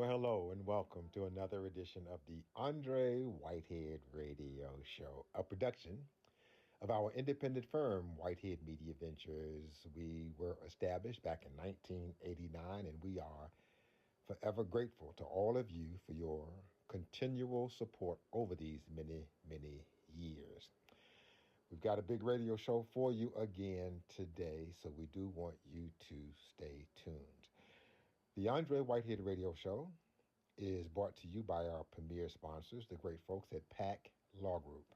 Well, hello and welcome to another edition of the Andre Whitehead Radio Show, a production of our independent firm, Whitehead Media Ventures. We were established back in 1989, and we are forever grateful to all of you for your continual support over these many, many years. We've got a big radio show for you again today, so we do want you to stay tuned. The Andre Whitehead Radio Show is brought to you by our premier sponsors, the great folks at PAC Law Group.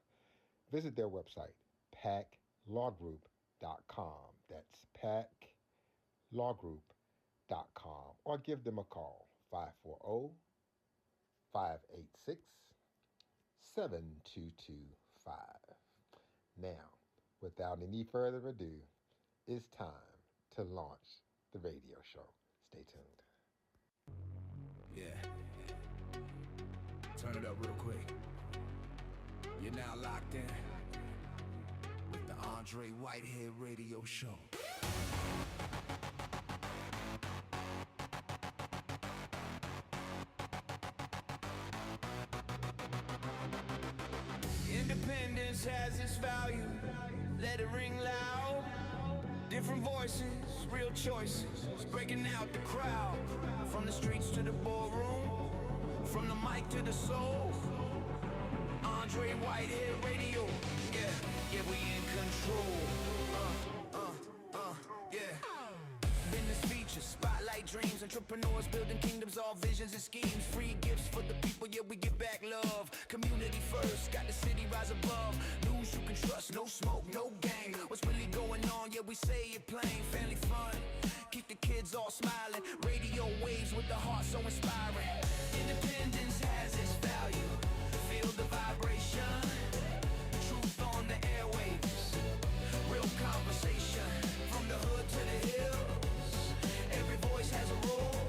Visit their website, paclawgroup.com. That's paclawgroup.com. Or give them a call, 540-586-7225. Now, without any further ado, it's time to launch the radio show. Stay tuned. Yeah. Turn it up real quick. You're now locked in with the Andre Whitehead Radio Show. Independence has its value. Let it ring loud. Different voices, real choices, breaking out the crowd. From the streets to the ballroom, from the mic to the soul. Andre Whitehead Radio, yeah, we in control. Yeah. Business features, spotlight dreams, entrepreneurs building kingdoms, all visions and schemes. Free gifts for the people, yeah, we give back love. Community first, got the city rise above. News you can trust, no smoke, no gang. What's really going on, yeah, we say it plain. Family fun, keep the kids all smiling. Radio waves with the heart so inspiring. Independence has its value. Feel the vibration. Truth on the airwaves. Real conversation. From the hood to the hills. Every voice has a role.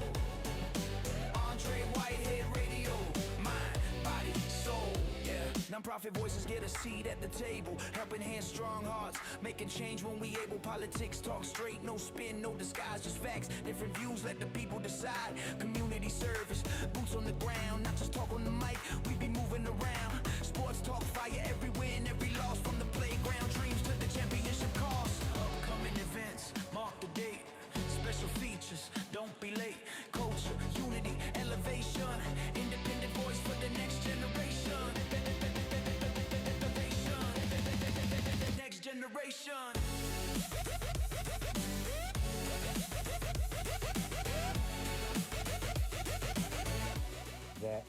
Andre Whitehead Radio. Mind, body, soul. Yeah. Non-profit voices get a seat at the table. Helping hands, strong hearts. Making change when we able. Politics talk straight. No spin, no disguise. Just facts. Different views, let the people decide. Community service. Boots on the ground. Not just talk on the mic. We be moving around. Sports talk, fire every win, every loss. From the playground dreams to the championship calls. Upcoming events, mark the date. Special features, don't be late. Culture, unity, elevation. Independent voice for the next generation. Next generation. That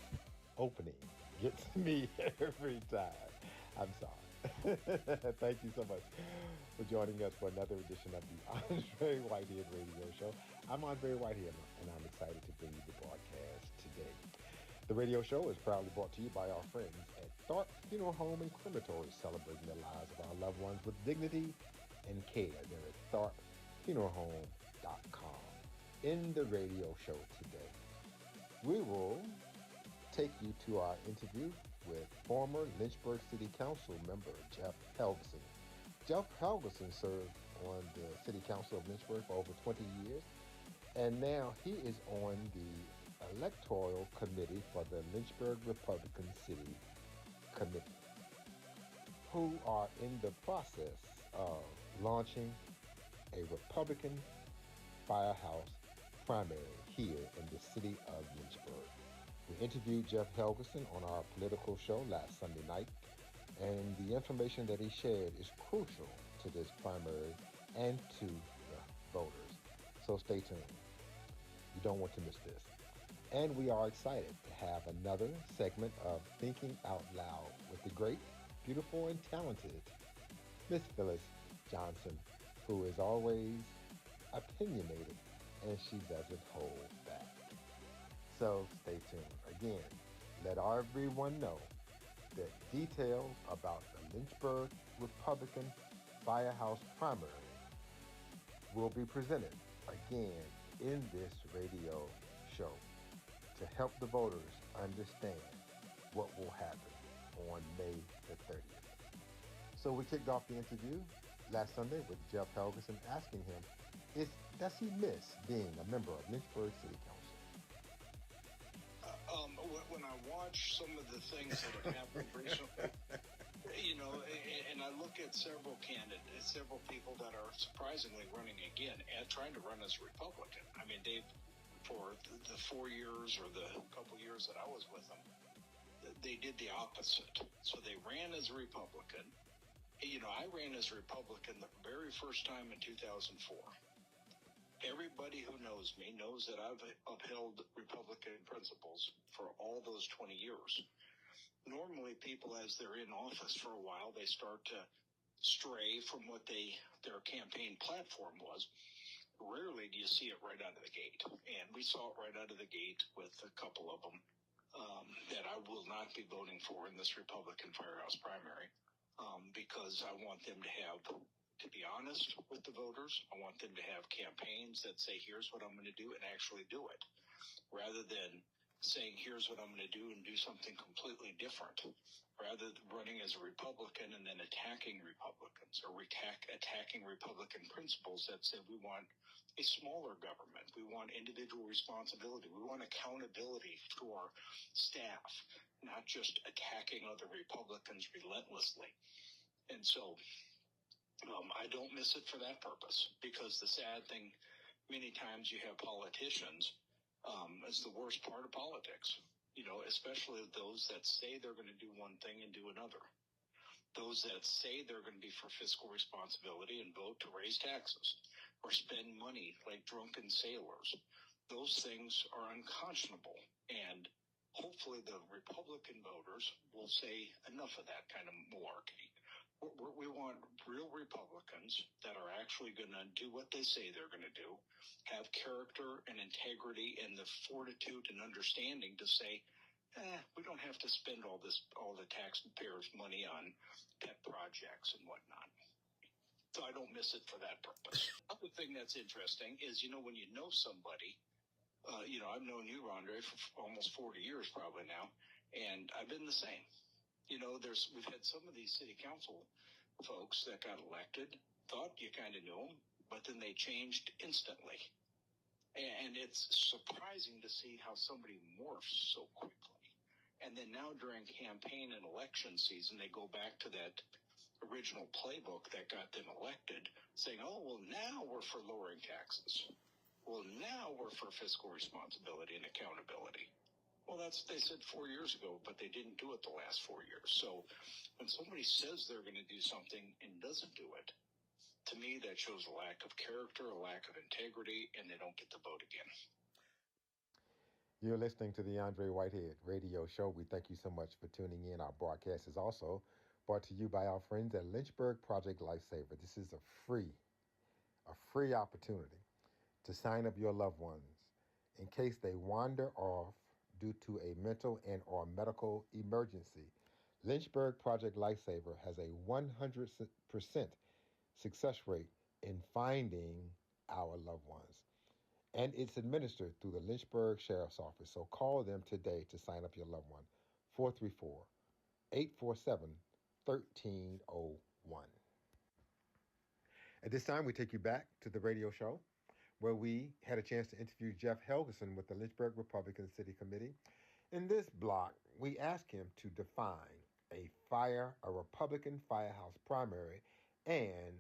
opening gets me every time. I'm sorry. Thank you so much for joining us for another edition of the Andre Whitehead Radio Show. I'm Andre Whitehead, and I'm excited to bring you the broadcast today. The radio show is proudly brought to you by our friends at Tharp Funeral Home and Crematory, celebrating the lives of our loved ones with dignity and care. They're at tharpfuneralhome.com. In the radio show today, we will take you to our interview with former Lynchburg City Council member Jeff Helgeson. Jeff Helgeson served on the City Council of Lynchburg for over 20 years, and now he is on the electoral committee for the Lynchburg Republican City Committee, who are in the process of launching a Republican firehouse primary here in the city of Lynchburg. We interviewed Jeff Helgeson on our political show last Sunday night, and the information that he shared is crucial to this primary and to the voters. So stay tuned. You don't want to miss this. And we are excited to have another segment of Thinking Out Loud with the great, beautiful, and talented Miss Phyllis Johnson, who is always opinionated and she doesn't hold back. So stay tuned. Again, let everyone know that details about the Lynchburg Republican Firehouse primary will be presented again in this radio show to help the voters understand what will happen on May the 30th. So we kicked off the interview last Sunday with Jeff Helgeson, asking him, does he miss being a member of Lynchburg City Council? When I watch some of the things that have happened recently, and I look at several candidates, several people that are surprisingly running again and trying to run as Republican. I mean, for the 4 years or the couple years that I was with them, they did the opposite. So they ran as a Republican. I ran as a Republican the very first time in 2004. Everybody who knows me knows that I've upheld Republican principles for all those 20 years. Normally, people, as they're in office for a while, they start to stray from what their campaign platform was. Rarely do you see it right out of the gate. And we saw it right out of the gate with a couple of them that I will not be voting for in this Republican firehouse primary because I want them to be honest with the voters. I want them to have campaigns that say, here's what I'm going to do, and actually do it, rather than saying, here's what I'm going to do and do something completely different, rather than running as a Republican and then attacking Republicans or attacking Republican principles that say we want a smaller government. We want individual responsibility. We want accountability to our staff, not just attacking other Republicans relentlessly. And so I don't miss it for that purpose, because the sad thing, many times you have politicians, is the worst part of politics, especially those that say they're going to do one thing and do another. Those that say they're going to be for fiscal responsibility and vote to raise taxes or spend money like drunken sailors. Those things are unconscionable. And hopefully the Republican voters will say enough of that kind of malarkey. We want real Republicans that are actually going to do what they say they're going to do, have character and integrity and the fortitude and understanding to say, we don't have to spend all the taxpayers' money on pet projects and whatnot. So I don't miss it for that purpose. Other thing that's interesting is, when you know somebody, I've known you, Rondre, for almost 40 years probably now, and I've been the same. We've had some of these city council folks that got elected, thought you kind of knew them, but then they changed instantly. And it's surprising to see how somebody morphs so quickly. And then now during campaign and election season, they go back to that original playbook that got them elected, saying, oh, well, now we're for lowering taxes. Well, now we're for fiscal responsibility and accountability. Well, they said 4 years ago, but they didn't do it the last 4 years. So when somebody says they're going to do something and doesn't do it, to me, that shows a lack of character, a lack of integrity, and they don't get the vote again. You're listening to the Andre Whitehead Radio Show. We thank you so much for tuning in. Our broadcast is also brought to you by our friends at Lynchburg Project Lifesaver. This is a free opportunity to sign up your loved ones in case they wander off due to a mental and or medical emergency. Lynchburg Project Lifesaver has a 100% success rate in finding our loved ones. And it's administered through the Lynchburg Sheriff's Office. So call them today to sign up your loved one. 434-847-1301. At this time, we take you back to the radio show where we had a chance to interview Jeff Helgeson with the Lynchburg Republican City Committee. In this block, we asked him to define a Republican firehouse primary, and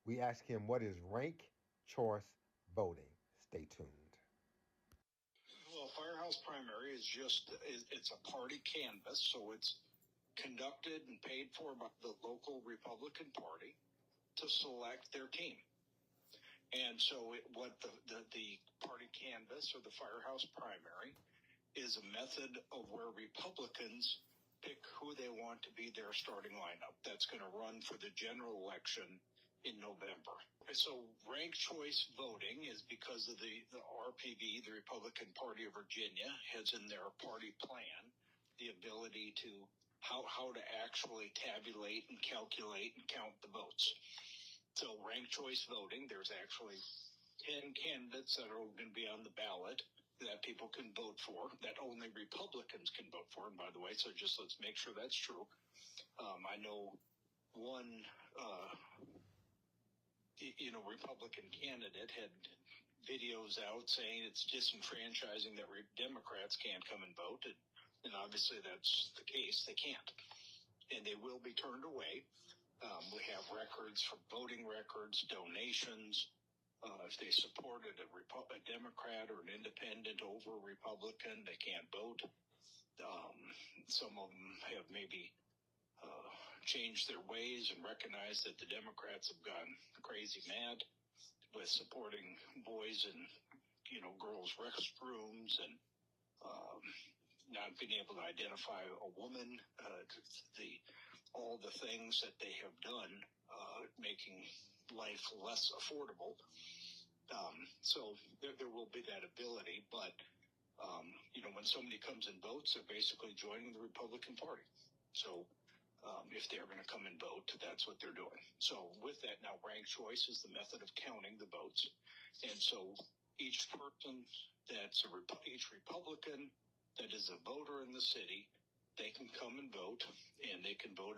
we asked him what is ranked choice voting. Stay tuned. Well, firehouse primary it's a party canvass, so it's conducted and paid for by the local Republican Party to select their team. And so what the party canvass or the firehouse primary is a method of where Republicans pick who they want to be their starting lineup that's going to run for the general election in November. So ranked choice voting is because of the RPV, the Republican Party of Virginia, has in their party plan the ability to how to actually tabulate and calculate and count the votes. So ranked choice voting, there's actually 10 candidates that are going to be on the ballot that people can vote for, that only Republicans can vote for. And by the way, so just let's make sure that's true. I know one, Republican candidate had videos out saying it's disenfranchising that Democrats can't come and vote, and obviously that's the case. They can't, and they will be turned away. We have records from voting records, donations. If they supported a Democrat or an independent over a Republican, they can't vote. Some of them have maybe changed their ways and recognized that the Democrats have gone crazy mad with supporting boys in, girls' restrooms and not being able to identify a woman. All the things that they have done, making life less affordable. So there will be that ability, but when somebody comes and votes, they're basically joining the Republican Party. So if they're going to come and vote, that's what they're doing. So with that, now ranked choice is the method of counting the votes. And so each person each Republican that is a voter in the city, they can come and vote, and they can vote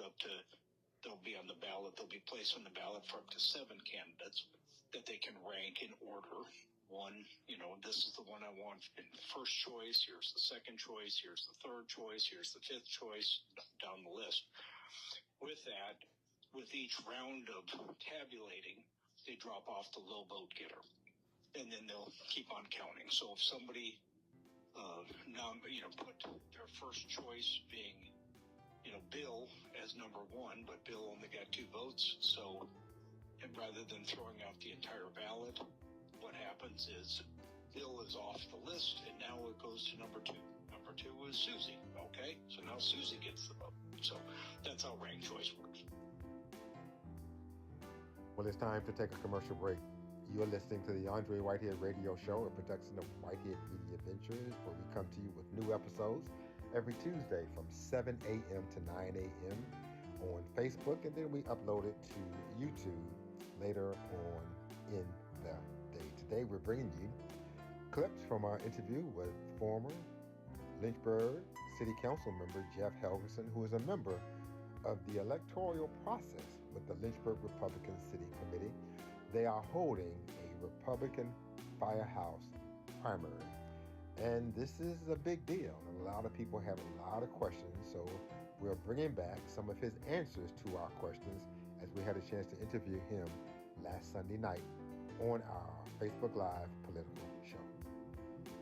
they'll be on the ballot, they'll be placed on the ballot for up to 7 candidates that they can rank in order. One, this is the one I want in first choice, here's the second choice, here's the third choice, here's the fifth choice, down the list. With that, with each round of tabulating, they drop off the low vote getter, and then they'll keep on counting. So if somebody, put their first choice being, Bill as number 1, but Bill only got 2 votes, so and rather than throwing out the entire ballot, what happens is Bill is off the list, and now it goes to number 2. Number 2 is Susie. Okay, so now Susie gets the vote. So that's how ranked choice works. Well, it's time to take a commercial break. You're listening to the Andre Whitehead Radio Show, a production of Whitehead Media Ventures, where we come to you with new episodes every Tuesday from 7 a.m. to 9 a.m. on Facebook, and then we upload it to YouTube later on in the day. Today we're bringing you clips from our interview with former Lynchburg City Council member Jeff Helgeson, who is a member of the electoral process with the Lynchburg Republican City Committee. They are holding a Republican firehouse primary, and this is a big deal. A lot of people have a lot of questions, so we're bringing back some of his answers to our questions as we had a chance to interview him last Sunday night on our Facebook Live political show.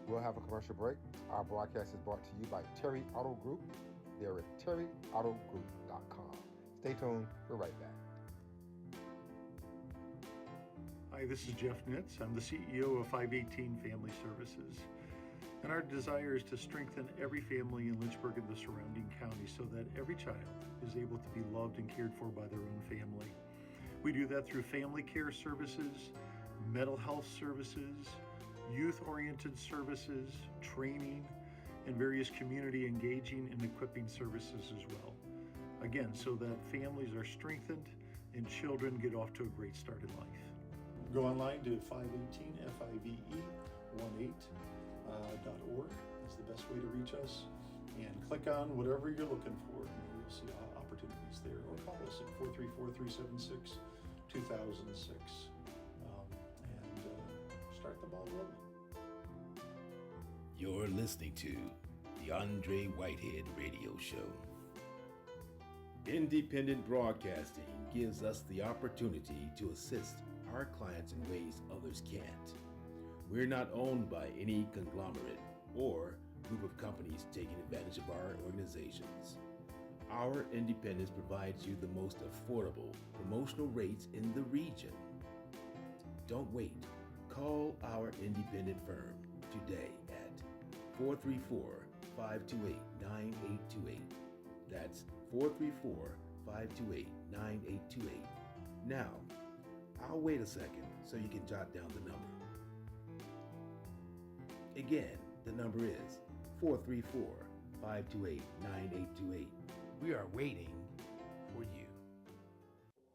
We'll have a commercial break. Our broadcast is brought to you by Terry Auto Group. They're at terryautogroup.com. Stay tuned. We're right back. Hi, this is Jeff Nitz. I'm the CEO of 518 Family Services. And our desire is to strengthen every family in Lynchburg and the surrounding county so that every child is able to be loved and cared for by their own family. We do that through family care services, mental health services, youth-oriented services, training, and various community engaging and equipping services as well. Again, so that families are strengthened and children get off to a great start in life. Go online to 518FIVE18.org. That's the best way to reach us. And click on whatever you're looking for, and you'll see opportunities there. Or call us at 434-376-2006 and start the ball rolling. You're listening to the Andre Whitehead Radio Show. Independent broadcasting gives us the opportunity to assist our clients in ways others can't. We're not owned by any conglomerate or group of companies taking advantage of our organizations. Our independence provides you the most affordable promotional rates in the region. Don't wait. Call our independent firm today at 434-528-9828. That's 434-528-9828. Now, I'll wait a second so you can jot down the number. Again, the number is 434-528-9828. We are waiting for you.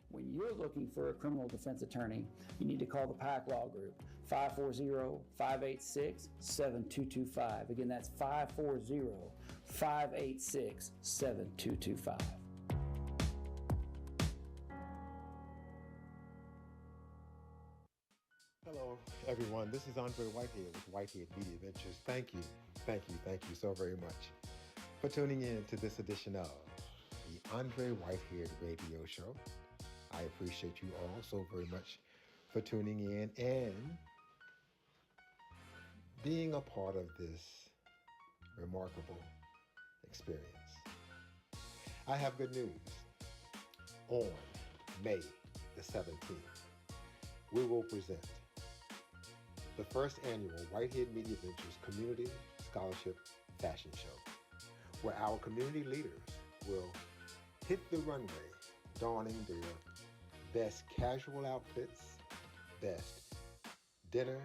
When you're looking for a criminal defense attorney, you need to call the Pack Law Group, 540-586-7225. Again, that's 540-586-7225. Hello, everyone. This is Andre Whitehead with Whitehead Media Ventures. Thank you so very much for tuning in to this edition of the Andre Whitehead Radio Show. I appreciate you all so very much for tuning in and being a part of this remarkable experience. I have good news. On May the 17th, we will present the first annual Whitehead Media Ventures Community Scholarship Fashion Show, where our community leaders will hit the runway donning their best casual outfits, best dinner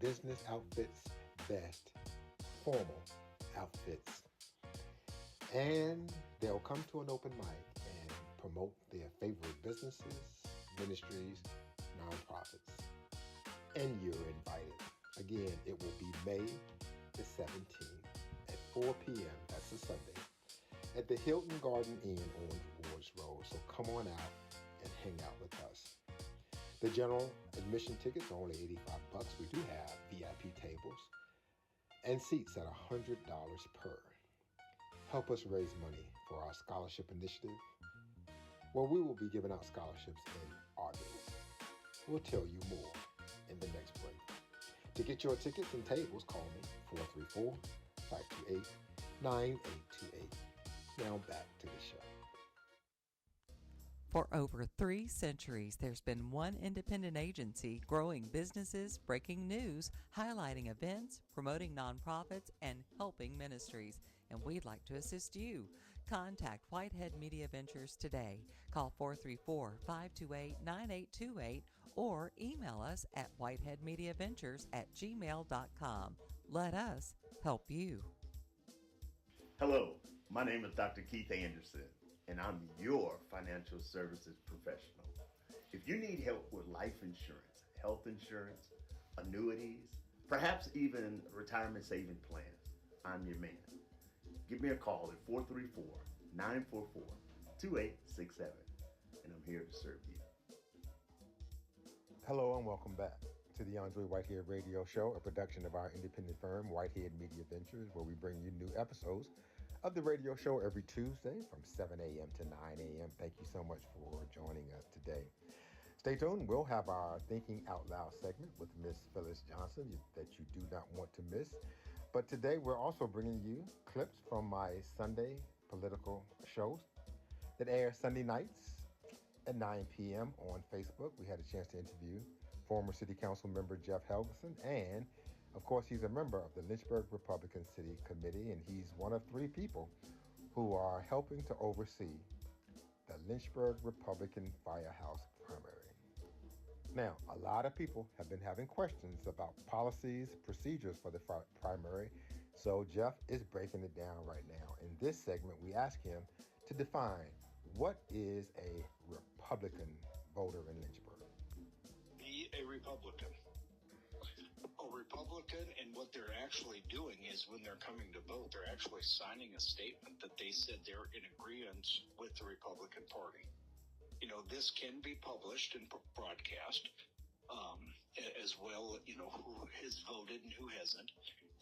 business outfits, best formal outfits. And they'll come to an open mic and promote their favorite businesses, ministries, nonprofits. And you're invited. Again, it will be May the 17th at 4 p.m. That's a Sunday at the Hilton Garden Inn on Ward's Road. So come on out and hang out with us. The general admission tickets are only $85. We do have VIP tables and seats at $100 per. Help us raise money for our scholarship initiative, where we will be giving out scholarships in August. We'll tell you more in the next break. To get your tickets and tables, call me 434-528-9828. Now back to the show. For over 3 centuries, there's been one independent agency growing businesses, breaking news, highlighting events, promoting nonprofits, and helping ministries. And we'd like to assist you. Contact Whitehead Media Ventures today. Call 434-528-9828 or email us at whiteheadmediaventures@gmail.com. Let us help you. Hello, my name is Dr. Keith Anderson, and I'm your financial services professional. If you need help with life insurance, health insurance, annuities, perhaps even retirement saving plans, I'm your man. Give me a call at 434-944-2867, and I'm here to serve you. Hello and welcome back to the Andre Whitehead Radio Show, a production of our independent firm, Whitehead Media Ventures, where we bring you new episodes of the radio show every Tuesday from 7 a.m. to 9 a.m. Thank you so much for joining us today. Stay tuned. We'll have our Thinking Out Loud segment with Miss Phyllis Johnson that you do not want to miss. But today we're also bringing you clips from my Sunday political shows that air Sunday nights at 9 p.m. on Facebook. We had a chance to interview former City Council member Jeff Helgeson, and of course he's a member of the Lynchburg Republican City Committee, and he's one of 3 people who are helping to oversee the Lynchburg Republican Firehouse primary. Now, a lot of people have been having questions about policies, procedures for the primary, so Jeff is breaking it down right now. In this segment, we ask him to define what is a Republican voter in Lynchburg. Be a Republican. A Republican, and what they're actually doing is when they're coming to vote, they're actually signing a statement that they said they're in agreement with the Republican Party. You know, this can be published and broadcast as well, you know, who has voted and who hasn't.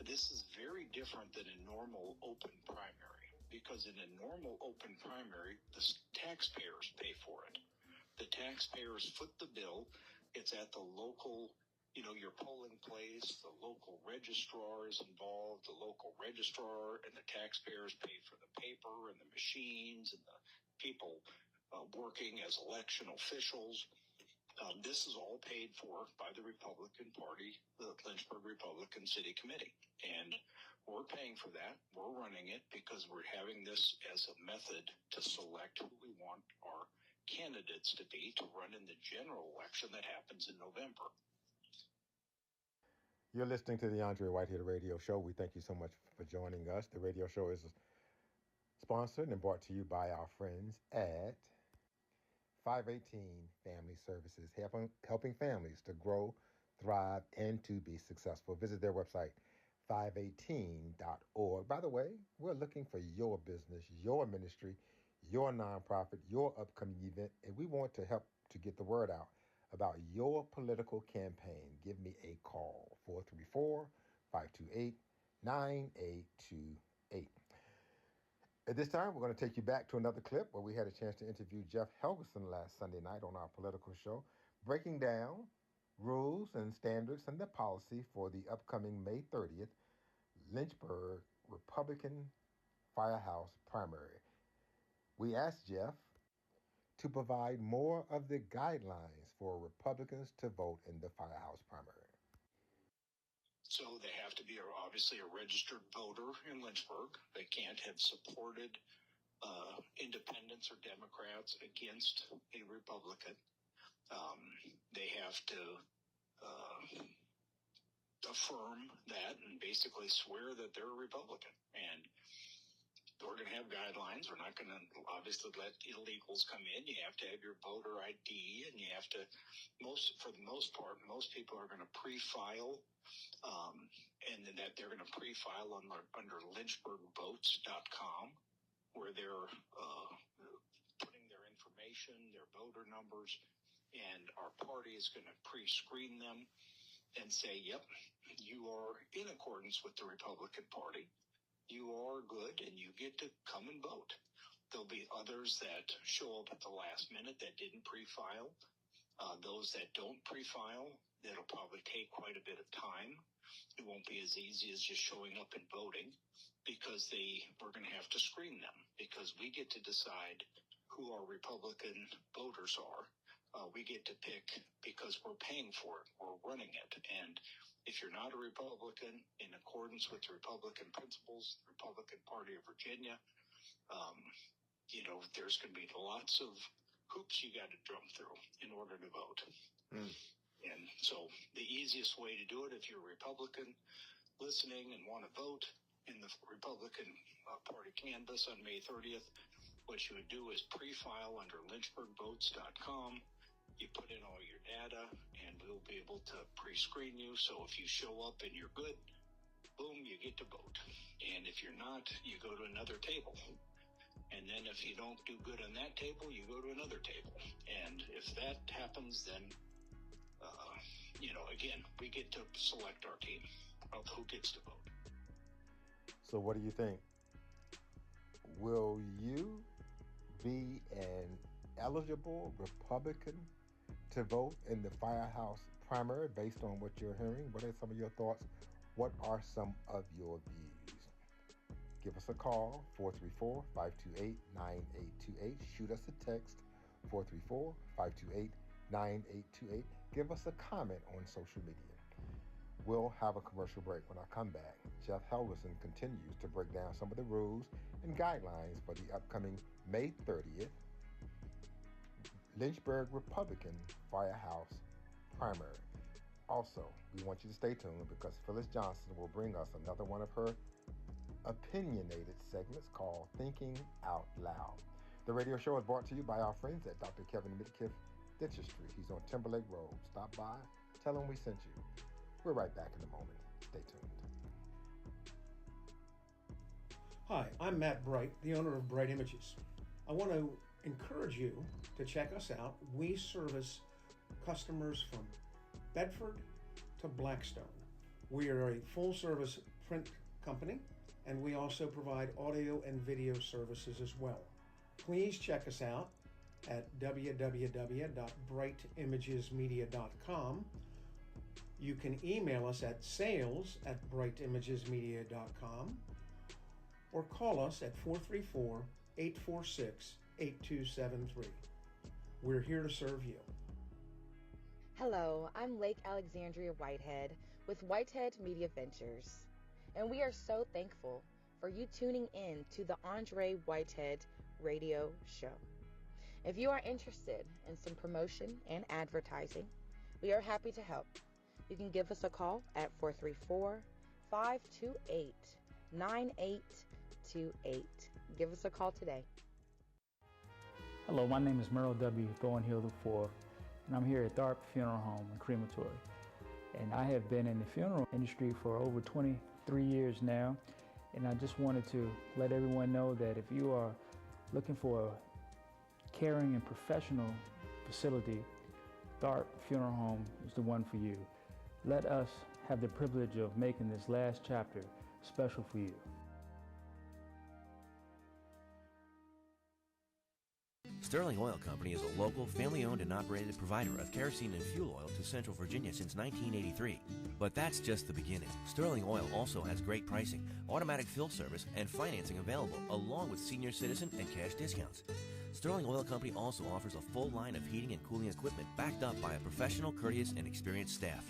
This is very different than a normal open primary, because in a normal open primary, the taxpayers pay for it. The taxpayers foot the bill. It's at the local, you know, your polling place, the local registrar is involved, the local registrar and the taxpayers pay for the paper and the machines and the people working as election officials. This is all paid for by the Republican Party, the Lynchburg Republican City Committee. And we're paying for that. We're running it because we're having this as a method to select who we want our candidates to be to run in the general election that happens in November. You're listening to the Andre Whitehead Radio Show. We thank you so much for joining us. The radio show is sponsored and brought to you by our friends at 518 Family Services, helping families to grow, thrive, and to be successful. Visit their website, 518.org. By the way, we're looking for your business, your ministry, your nonprofit, your upcoming event, and we want to help to get the word out about your political campaign, give me a call, 434-528-9828. At this time, we're going to take you back to another clip where we had a chance to interview Jeff Helgeson last Sunday night on our political show, breaking down rules and standards and the policy for the upcoming May 30th Lynchburg Republican Firehouse primary. We asked Jeff to provide more of the guidelines for Republicans to vote in the Firehouse primary. So they have to be obviously a registered voter in Lynchburg. They can't have supported independents or Democrats against a Republican. They have to affirm that and basically swear that they're a Republican. And we're going to have guidelines. We're not going to obviously let illegals come in. You have to have your voter ID, and you have to, for the most part, most people are going to pre-file, and then that they're going to pre-file under lynchburgvotes.com, where they're putting their information, their voter numbers, and our party is going to pre-screen them and say, yep, you are in accordance with the Republican Party. You are good, and you get to come and vote. There'll be others that show up at the last minute that didn't pre-file. Those that don't pre-file, that'll probably take quite a bit of time. It won't be as easy as just showing up and voting, because we're going to have to screen them, because we get to decide who our Republican voters are. We get to pick because we're paying for it. We're running it. And if you're not a Republican in accordance with the Republican principles, the Republican Party of Virginia, there's going to be lots of hoops you got to jump through in order to vote. And so the easiest way to do it, if you're a Republican listening and want to vote in the Republican Party canvass on May 30th, what you would do is pre-file under lynchburgvotes.com. You put in all your data, and we'll be able to pre-screen you. So if you show up and you're good, boom, you get to vote. And if you're not, you go to another table. And then if you don't do good on that table, you go to another table. And if that happens, then, again, we get to select our team of who gets to vote. So what do you think? Will you be an eligible Republican to vote in the Firehouse primary based on what you're hearing? What are some of your thoughts? What are some of your views? Give us a call, 434-528-9828. Shoot us a text, 434-528-9828. Give us a comment on social media. We'll have a commercial break. When I come back, Jeff Helgeson continues to break down some of the rules and guidelines for the upcoming May 30th Lynchburg Republican Firehouse primary. Also, we want you to stay tuned, because Phyllis Johnson will bring us another one of her opinionated segments called Thinking Out Loud. The radio show is brought to you by our friends at Dr. Kevin Midkiff Dentistry. He's on Timberlake Road. Stop by, tell him we sent you. We're right back in a moment. Stay tuned. Hi, I'm Matt Bright, the owner of Bright Images. I want to encourage you to check us out. We service customers from Bedford to Blackstone. We are a full-service print company, and we also provide audio and video services as well. Please check us out at www.brightimagesmedia.com. You can email us at sales@brightimagesmedia.com or call us at 434-846-8273. We're here to serve you. Hello, I'm Lake Alexandria Whitehead with Whitehead Media Ventures, and we are so thankful for you tuning in to the Andre Whitehead radio show. If you are interested in some promotion and advertising, we are happy to help. You can give us a call at 434-528-9828. Give us a call today. Hello, my name is Merle W. Thornhill IV, and I'm here at Tharp Funeral Home and Crematory. And I have been in the funeral industry for over 23 years now, and I just wanted to let everyone know that if you are looking for a caring and professional facility, Tharp Funeral Home is the one for you. Let us have the privilege of making this last chapter special for you. Sterling Oil Company is a local, family-owned and operated provider of kerosene and fuel oil to Central Virginia since 1983. But that's just the beginning. Sterling Oil also has great pricing, automatic fill service, and financing available, along with senior citizen and cash discounts. Sterling Oil Company also offers a full line of heating and cooling equipment backed up by a professional, courteous, and experienced staff.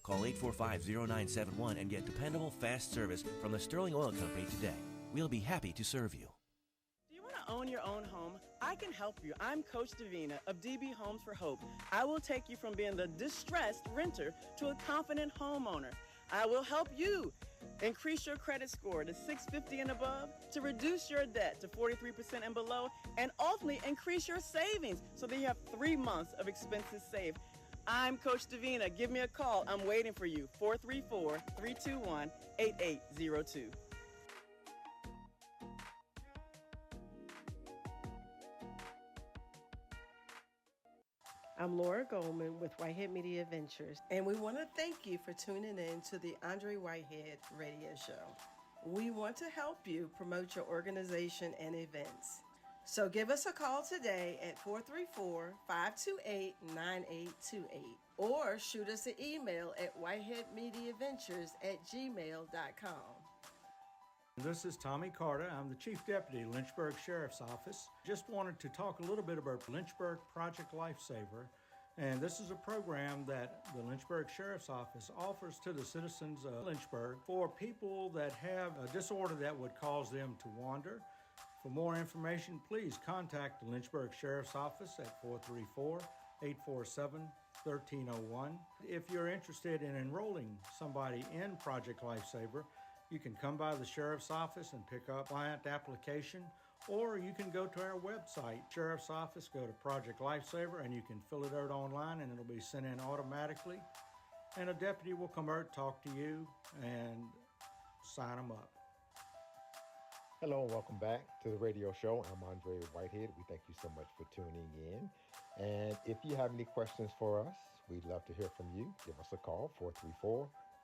Call 845-0971 and get dependable, fast service from the Sterling Oil Company today. We'll be happy to serve you. Do you want to own your own home? I can help you. I'm Coach Davina of DB Homes for Hope. I will take you from being the distressed renter to a confident homeowner. I will help you increase your credit score to 650 and above, to reduce your debt to 43% and below, and ultimately increase your savings so that you have 3 months of expenses saved. I'm Coach Davina. Give me a call. I'm waiting for you. 434-321-8802. I'm Laura Goldman with Whitehead Media Ventures, and we want to thank you for tuning in to the Andre Whitehead Radio Show. We want to help you promote your organization and events. So give us a call today at 434-528-9828 or shoot us an email at whiteheadmediaventures@gmail.com. This is Tommy Carter. I'm the Chief Deputy, Lynchburg Sheriff's Office. Just wanted to talk a little bit about Lynchburg Project Lifesaver. And this is a program that the Lynchburg Sheriff's Office offers to the citizens of Lynchburg for people that have a disorder that would cause them to wander. For more information, please contact the Lynchburg Sheriff's Office at 434-847-1301. If you're interested in enrolling somebody in Project Lifesaver, you can come by the Sheriff's Office and pick up client application, or you can go to our website, Sheriff's Office, go to Project Lifesaver, and you can fill it out online, and it'll be sent in automatically. And a deputy will come out, talk to you, and sign them up. Hello and welcome back to the radio show. I'm Andre Whitehead. We thank you so much for tuning in. And if you have any questions for us, we'd love to hear from you. Give us a call,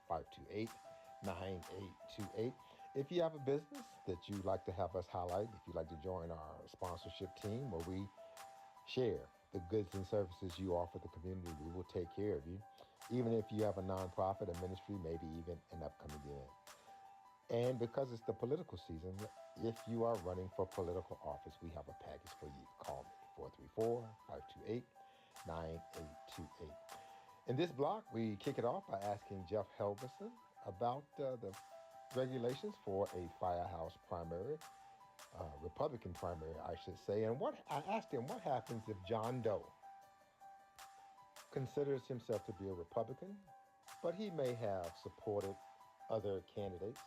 434-528-9828. If you have a business that you'd like to have us highlight, if you'd like to join our sponsorship team where we share the goods and services you offer the community, we will take care of you. Even if you have a nonprofit, a ministry, maybe even an upcoming event. And because it's the political season, if you are running for political office, we have a package for you. Call me, 434-528-9828. In this block, we kick it off by asking Jeff Helgeson about the regulations for a firehouse primary, Republican primary, I should say. And I asked him, what happens if John Doe considers himself to be a Republican, but he may have supported other candidates?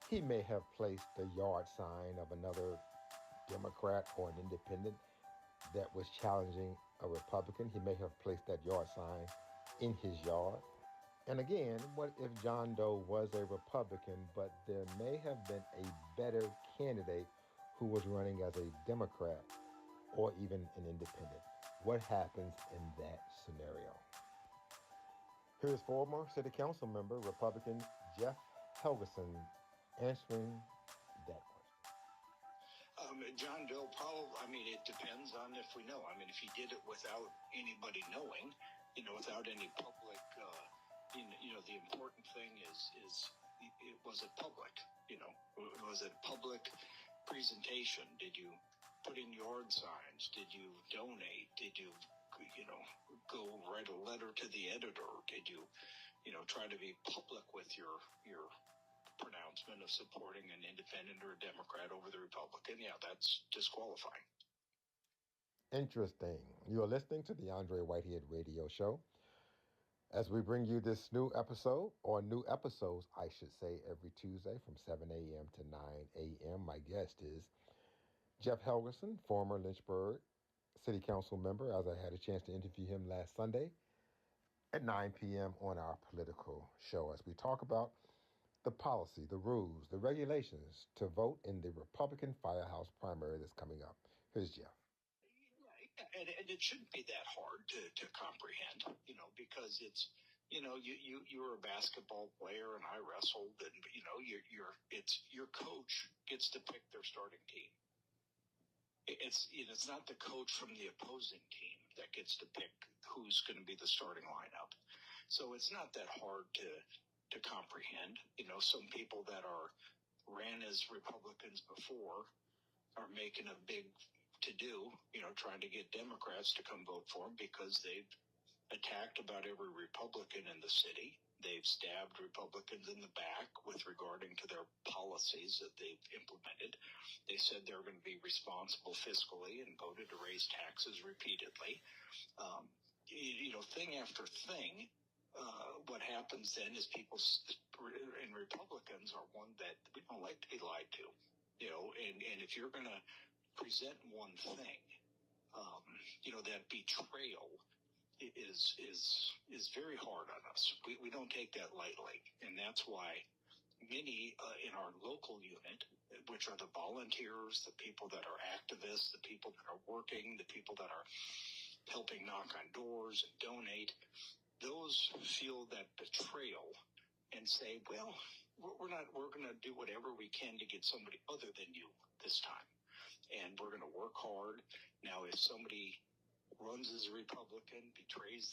He may have placed the yard sign of another Democrat or an independent that was challenging a Republican. He may have placed that yard sign in his yard. And again, what if John Doe was a Republican, but there may have been a better candidate who was running as a Democrat or even an independent? What happens in that scenario? Here's former City Council member, Republican Jeff Helgeson, answering that question. John Doe, probably, it depends on if we know. If he did it without anybody knowing, without any public, the important thing is was it public? Was it public presentation? Did you put in yard signs? Did you donate? Did you, go write a letter to the editor? Did you, try to be public with your pronouncement of supporting an independent or a Democrat over the Republican? Yeah, that's disqualifying. Interesting. You are listening to the Andre Whitehead Radio Show. As we bring you this new episode, or new episodes, I should say, every Tuesday from 7 a.m. to 9 a.m., my guest is Jeff Helgeson, former Lynchburg City Council member, as I had a chance to interview him last Sunday at 9 p.m. on our political show, as we talk about the policy, the rules, the regulations to vote in the Republican firehouse primary that's coming up. Here's Jeff. And it shouldn't be that hard to comprehend, because it's, you were a basketball player and I wrestled, and your coach gets to pick their starting team. It's not the coach from the opposing team that gets to pick who's going to be the starting lineup. So it's not that hard to comprehend. Some people that ran as Republicans before are making a big to-do, trying to get Democrats to come vote for them because they've attacked about every Republican in the city. They've stabbed Republicans in the back with regarding to their policies that they've implemented. They said they're going to be responsible fiscally and voted to raise taxes repeatedly. Thing after thing, what happens then is people and Republicans are one that we don't like to be lied to, and if you're going to present one thing, that betrayal is very hard on us. We don't take that lightly, and that's why many in our local unit, which are the volunteers, the people that are activists, the people that are working, the people that are helping knock on doors and donate, those feel that betrayal and say, well, we're going to do whatever we can to get somebody other than you this time. And we're going to work hard. Now, if somebody runs as a Republican, betrays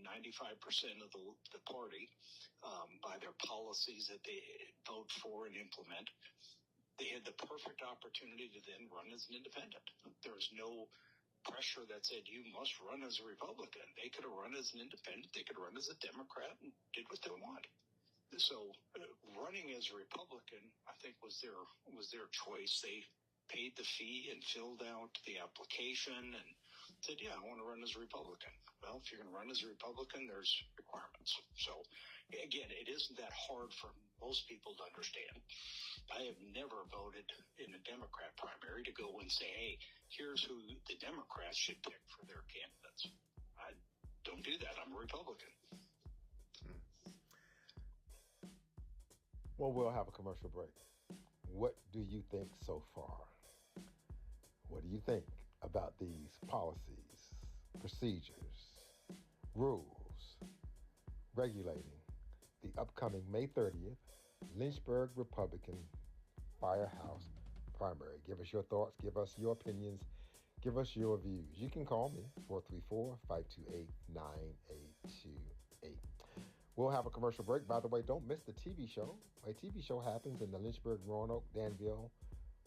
95% of the party by their policies that they vote for and implement, they had the perfect opportunity to then run as an independent. There's no pressure that said you must run as a Republican. They could have run as an independent. They could run as a Democrat and did what they want. So running as a Republican, I think, was their choice. They paid the fee and filled out the application and said, yeah, I want to run as a Republican. Well, if you're going to run as a Republican, there's requirements. So, again, it isn't that hard for most people to understand. I have never voted in a Democrat primary to go and say, hey, here's who the Democrats should pick for their candidates. I don't do that. I'm a Republican. Well, we'll have a commercial break. What do you think so far? What do you think about these policies, procedures, rules regulating the upcoming May 30th Lynchburg Republican Firehouse primary? Give us your thoughts, give us your opinions, give us your views. You can call me, 434-528-9828. We'll have a commercial break. By the way, don't miss the TV show. My TV show happens in the Lynchburg, Roanoke, Danville,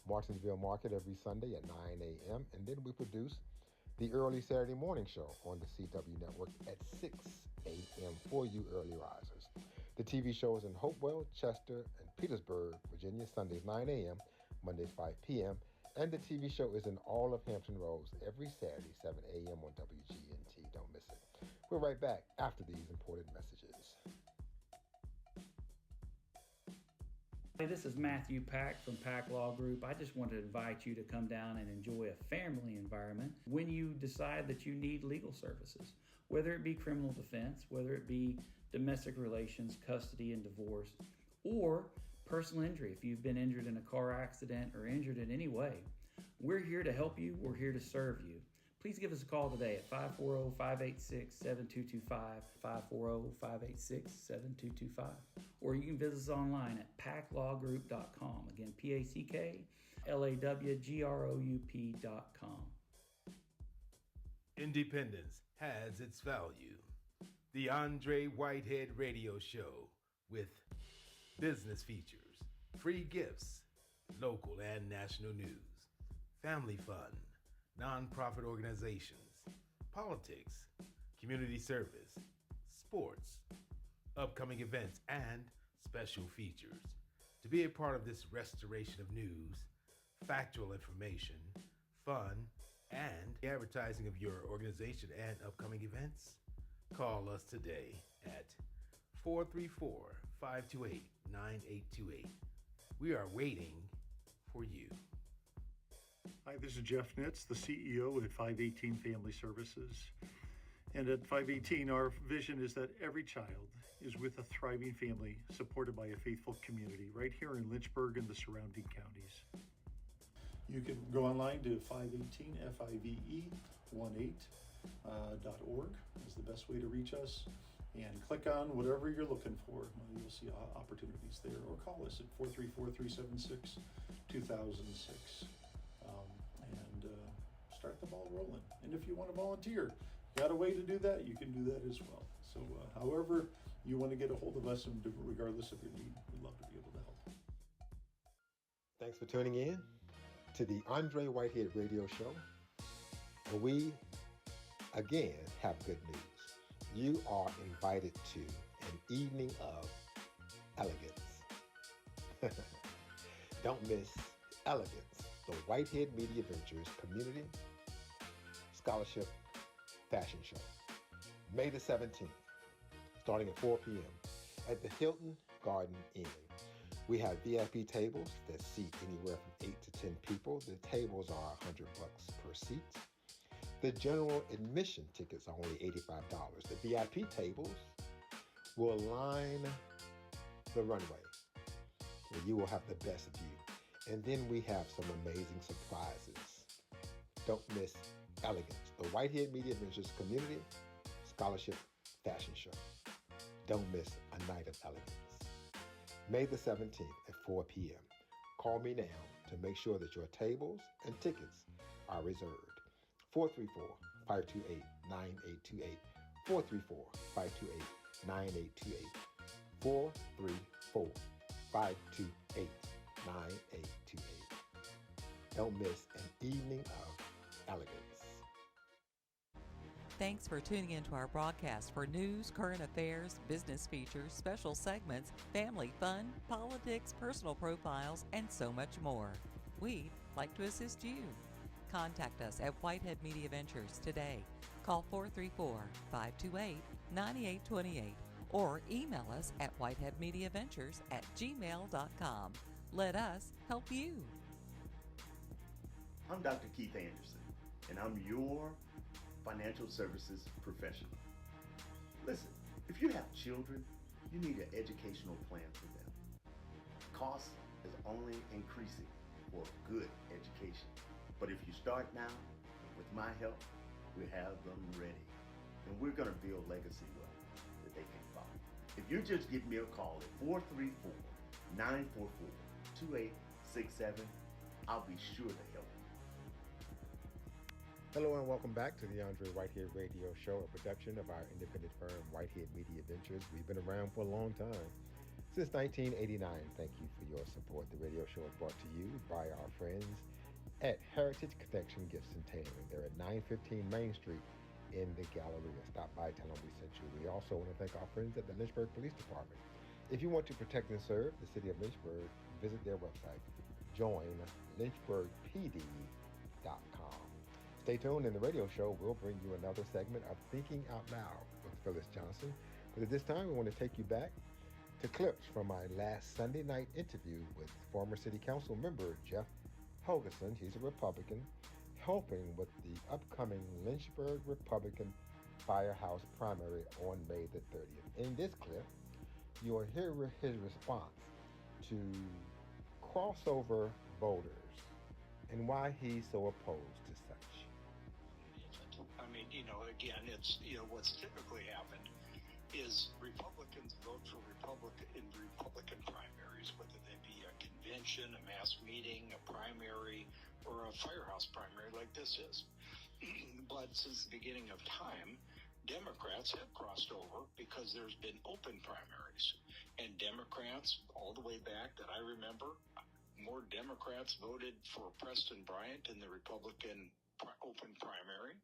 Martinsville market every Sunday at 9 a.m. And then we produce the early Saturday morning show on the CW network at 6 a.m. for you early risers. The TV show is in Hopewell, Chester, and Petersburg, Virginia, Sundays 9 a.m., Mondays 5 p.m. And the TV show is in all of Hampton Roads every Saturday, 7 a.m. on WGNT. Don't miss it. We're right back after these important messages. Hey, this is Matthew Pack from Pack Law Group. I just want to invite you to come down and enjoy a family environment when you decide that you need legal services, whether it be criminal defense, whether it be domestic relations, custody and divorce, or personal injury. If you've been injured in a car accident or injured in any way, we're here to help you. We're here to serve you. Please give us a call today at 540-586-7225, 540-586-7225, or you can visit us online at packlawgroup.com. Again, packlawgroup.com. Independence has its value. The Andre Whitehead Radio Show with business features, free gifts, local and national news, family fun, nonprofit organizations, politics, community service, sports, upcoming events, and special features. To be a part of this restoration of news, factual information, fun, and advertising of your organization and upcoming events, call us today at 434-528-9828. We are waiting for you. Hi, this is Jeff Nitz, the CEO at 518 Family Services. And at 518, our vision is that every child is with a thriving family supported by a faithful community right here in Lynchburg and the surrounding counties. You can go online to 518 FIVE jeff18.org is the best way to reach us. And click on whatever you're looking for. You'll see opportunities there, or call us at 434-376-2006 and start the ball rolling. And if you want to volunteer, you got a way to do that, you can do that as well. So however you want to get a hold of us, and regardless of your need, we'd love to be able to help. Thanks for tuning in to the Andre Whitehead Radio Show. And we, again, have good news. You are invited to an evening of elegance. Don't miss Elegance, the Whitehead Media Ventures Community Scholarship Fashion Show, May the 17th, starting at 4 p.m. at the Hilton Garden Inn. We have VIP tables that seat anywhere from 8 to 10 people. The tables are $100 per seat. The general admission tickets are only $85. The VIP tables will line the runway where you will have the best view. And then we have some amazing surprises. Don't miss Elegance, the Whitehead Media Ventures Community Scholarship Fashion Show. Don't miss a night of elegance. May the 17th at 4 p.m. Call me now to make sure that your tables and tickets are reserved. 434-528-9828. 434-528-9828. 434-528-9828. Don't miss an evening of elegance. Thanks for tuning into our broadcast for news, current affairs, business features, special segments, family fun, politics, personal profiles, and so much more. We'd like to assist you. Contact us at Whitehead Media Ventures today. Call 434-528-9828 or email us at whiteheadmediaventures@gmail.com. Let us help you. I'm Dr. Keith Anderson, and I'm your financial services professional. Listen, if you have children, you need an educational plan for them. Cost is only increasing for good education. But if you start now, with my help, we have them ready. And we're going to build legacy wealth that they can follow. If you just give me a call at 434-944-2867, I'll be sure to help you. Hello and welcome back to the Andre Whitehead Radio Show, a production of our independent firm, Whitehead Media Ventures. We've been around for a long time, since 1989. Thank you for your support. The radio show is brought to you by our friends at Heritage Connection Gifts and Tailoring. They're at 915 Main Street in the Galleria. Stop by, tell them we sent you. We also want to thank our friends at the Lynchburg Police Department. If you want to protect and serve the city of Lynchburg, visit their website. Join lynchburgpd.com. Stay tuned. In the radio show, we'll bring you another segment of Thinking Out Loud with Phyllis Johnson. But at this time, we want to take you back to clips from my last Sunday night interview with former city council member Jeff Helgeson. He's a Republican, helping with the upcoming Lynchburg Republican Firehouse primary on May the 30th. In this clip, you'll hear his response to crossover voters and why he's so opposed to such. I mean, again, it's, what's typically happened is Republicans vote for Republican primaries, whether they be a convention, a mass meeting, a primary, or a firehouse primary like this is. But since the beginning of time, Democrats have crossed over because there's been open primaries. And Democrats, all the way back that I remember, more Democrats voted for Preston Bryant in the Republican open primary.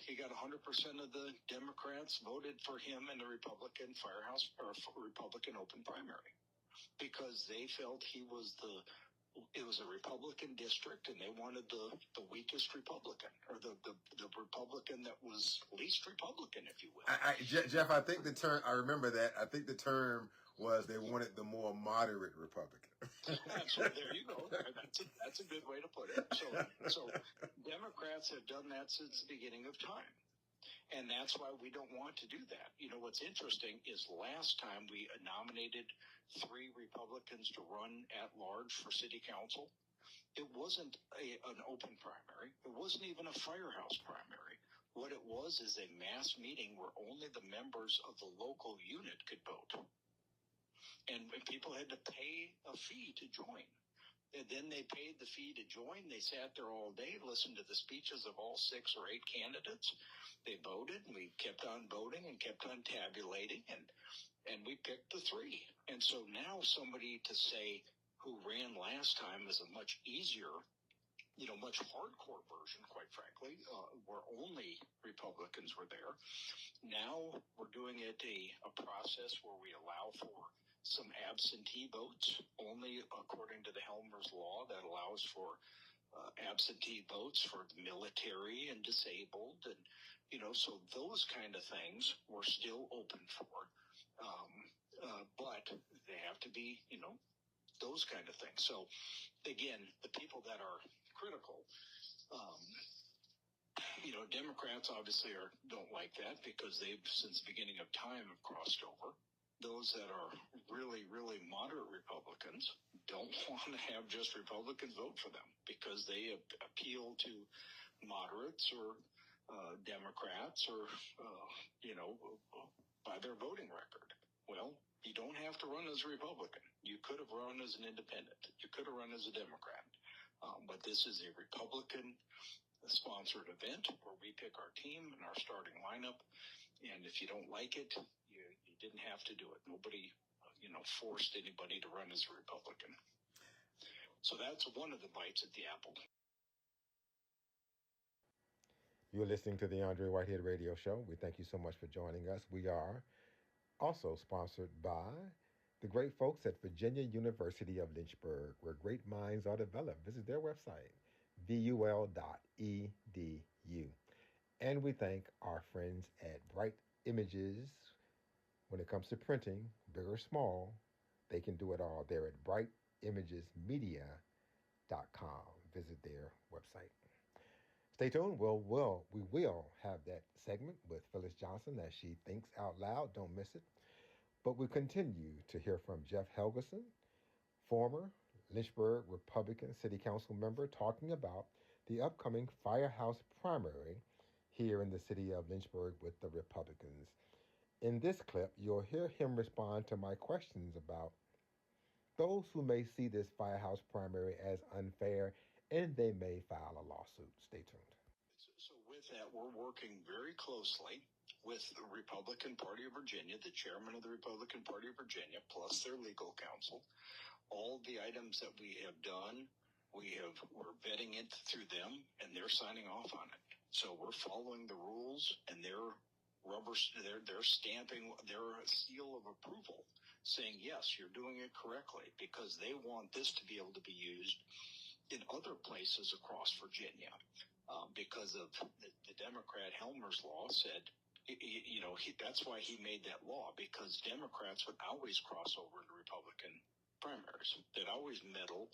He got 100% of the Democrats voted for him in the Republican firehouse or Republican open primary because they felt it was a Republican district and they wanted the weakest Republican or the Republican that was least Republican, if you will. Jeff, I think the term, I remember that. I think the term was they wanted the more moderate Republican. So there you go. That's a good way to put it. So Democrats have done that since the beginning of time. And that's why we don't want to do that. What's interesting is last time we nominated 3 Republicans to run at large for city council. It wasn't an open primary. It wasn't even a firehouse primary. What it was is a mass meeting where only the members of the local unit could vote. And people had to pay a fee to join. And then they paid the fee to join. They sat there all day, listened to the speeches of all 6 or 8 candidates. They voted, and we kept on voting and kept on tabulating, and we picked the 3. And so now somebody to say who ran last time is a much easier, much hardcore version, quite frankly, where only Republicans were there. Now we're doing it a process where we allow for some absentee votes, only according to the Helmers Law that allows for absentee votes for the military and disabled. And, so those kind of things we're still open for. But they have to be, those kind of things. So, again, the people that are critical, Democrats obviously don't like that because they've, since the beginning of time, have crossed over. Those that are really, really moderate Republicans don't want to have just Republicans vote for them because they appeal to moderates or Democrats or, by their voting record. Well, you don't have to run as a Republican. You could have run as an independent. You could have run as a Democrat. But this is a Republican-sponsored event where we pick our team and our starting lineup. And if you don't like it, you didn't have to do it. Nobody, forced anybody to run as a Republican. So that's one of the bites at the apple. You're listening to the Andre Whitehead Radio Show. We thank you so much for joining us. We are also sponsored by the great folks at Virginia University of Lynchburg, where great minds are developed. Visit their website, vul.edu. And we thank our friends at Bright Images. When it comes to printing, big or small, they can do it all. They're at brightimagesmedia.com. Visit their website. Stay tuned. We will have that segment with Phyllis Johnson as she thinks out loud. Don't miss it. But we continue to hear from Jeff Helgeson, former Lynchburg Republican City Council member, talking about the upcoming firehouse primary here in the city of Lynchburg with the Republicans. In this clip, you'll hear him respond to my questions about those who may see this firehouse primary as unfair, and they may file a lawsuit. Stay tuned. So with that, we're working very closely with the Republican Party of Virginia, the chairman of the Republican Party of Virginia, plus their legal counsel. All the items that we have done, we're vetting it through them, and they're signing off on it. So we're following the rules, and they're stamping their seal of approval, saying, yes, you're doing it correctly, because they want this to be able to be used in other places across Virginia. Because of the Democrat Helmers Law said, that's why he made that law, because Democrats would always cross over into Republican primaries. They'd always meddle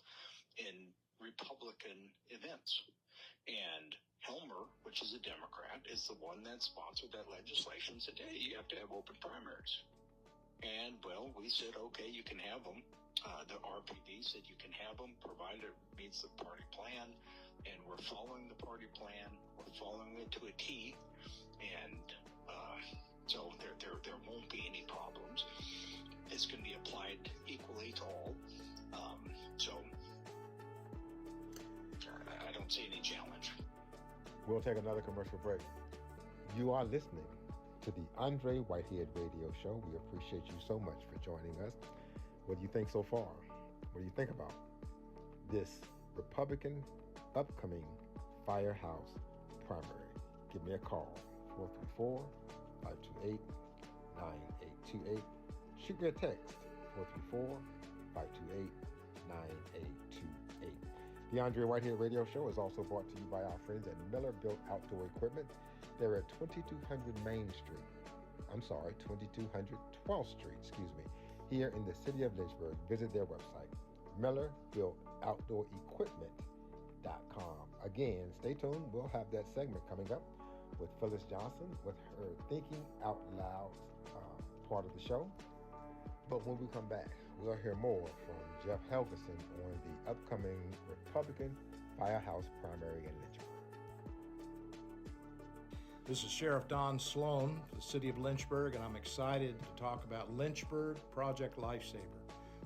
in Republican events. And Helmer, which is a Democrat, is the one that sponsored that legislation, said, hey, you have to have open primaries. And, well, we said, okay, you can have them. The RPD said you can have them, provided it meets the party plan. And we're following the party plan. We're following it to a T. And so there won't be any problems. This can be applied equally to all. So I don't see any challenge. We'll take another commercial break. You are listening to the Andre Whitehead Radio Show. We appreciate you so much for joining us. What do you think so far? What do you think about this Republican upcoming firehouse primary? Give me a call, 434-528-9828. Shoot me a text, 434-528-9828. The Andre Whitehead Radio Show is also brought to you by our friends at Miller Built Outdoor Equipment. They're at 2200 Main Street. 2200 12th Street, here in the city of Lynchburg. Visit their website, MillerBuiltOutdoorEquipment.com. Again, stay tuned. We'll have that segment coming up with Phyllis Johnson with her Thinking Out Loud part of the show. But when we come back, we'll hear more from Jeff Helgeson on the upcoming Republican firehouse primary in Lynchburg. This is Sheriff Don Sloan, the city of Lynchburg, and I'm excited to talk about Lynchburg Project Lifesaver.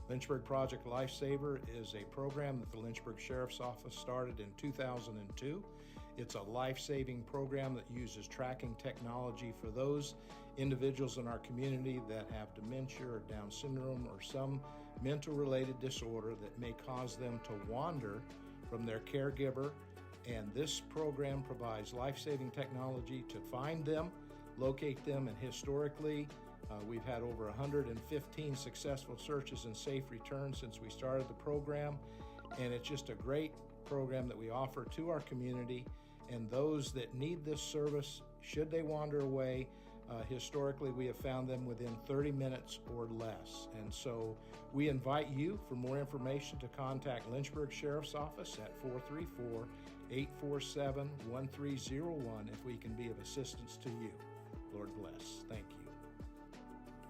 Lynchburg Project Lifesaver is a program that the Lynchburg Sheriff's Office started in 2002. It's a life-saving program that uses tracking technology for those individuals in our community that have dementia or Down syndrome or some mental-related disorder that may cause them to wander from their caregiver. And this program provides life-saving technology to find them, locate them, and historically, we've had over 115 successful searches and safe returns since we started the program. And it's just a great program that we offer to our community. And those that need this service, should they wander away, historically we have found them within 30 minutes or less. And so we invite you, for more information, to contact Lynchburg Sheriff's Office at 434-847-1301 if we can be of assistance to you. Lord bless. Thank you.